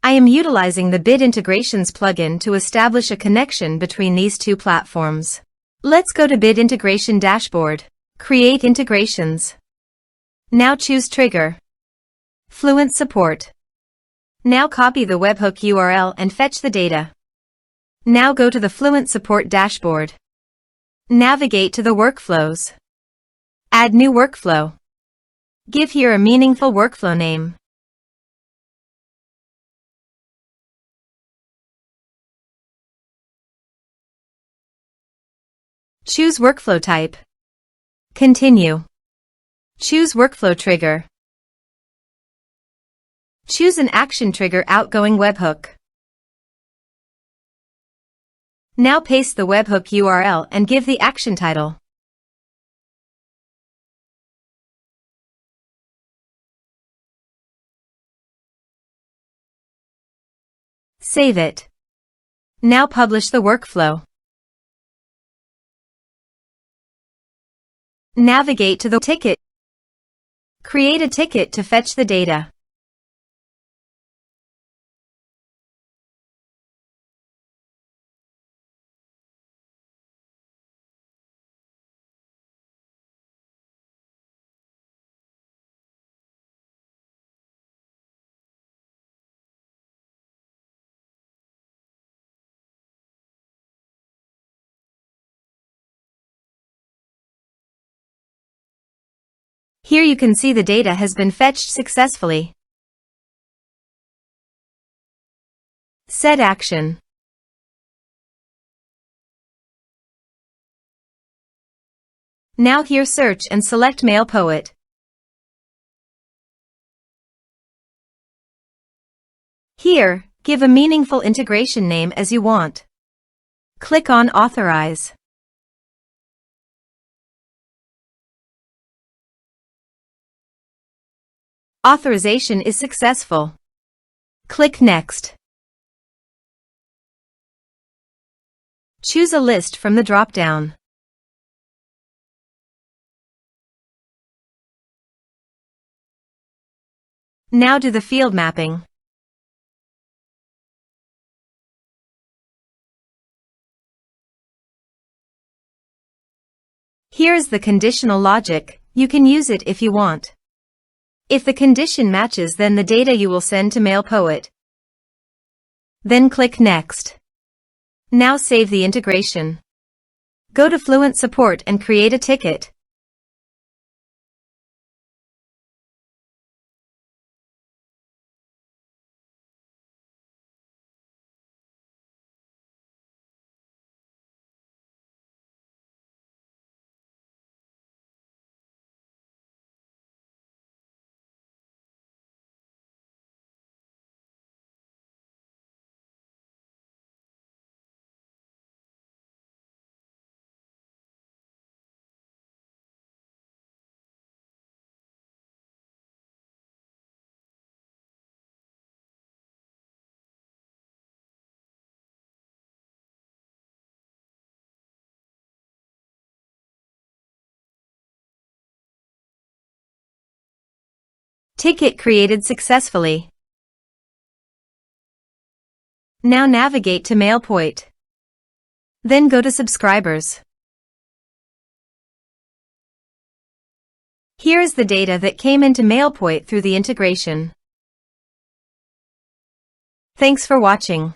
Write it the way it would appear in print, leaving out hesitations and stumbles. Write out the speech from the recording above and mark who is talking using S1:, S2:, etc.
S1: I am utilizing the Bit Integrations plugin to establish a connection between these two platforms. Let's go to Bit Integration Dashboard. Create integrations. Now choose Trigger. Fluent Support. Now copy the webhook URL and fetch the data. Now go to the Fluent Support dashboard. Navigate to the workflows. Add new workflow. Give here a meaningful workflow name. Choose workflow type. Continue. Choose workflow trigger. Choose an action trigger outgoing webhook. Now paste the webhook URL and give the action title. Save it. Now publish the workflow. Navigate to the ticket. Create a ticket to fetch the data. Here you can see the data has been fetched successfully. Set action. Now here search and select MailPoet. Here, give a meaningful integration name as you want. Click on Authorize. Authorization is successful. Click Next. Choose a list from the drop-down. Now do the field mapping. Here is the conditional logic. You can use it if you want. If the condition matches, then the data you will send to MailPoet. Then click Next. Now save the integration. Go to Fluent Support and create a ticket. Ticket created successfully. Now navigate to MailPoet. Then go to Subscribers. Here is the data that came into MailPoet through the integration. Thanks for watching.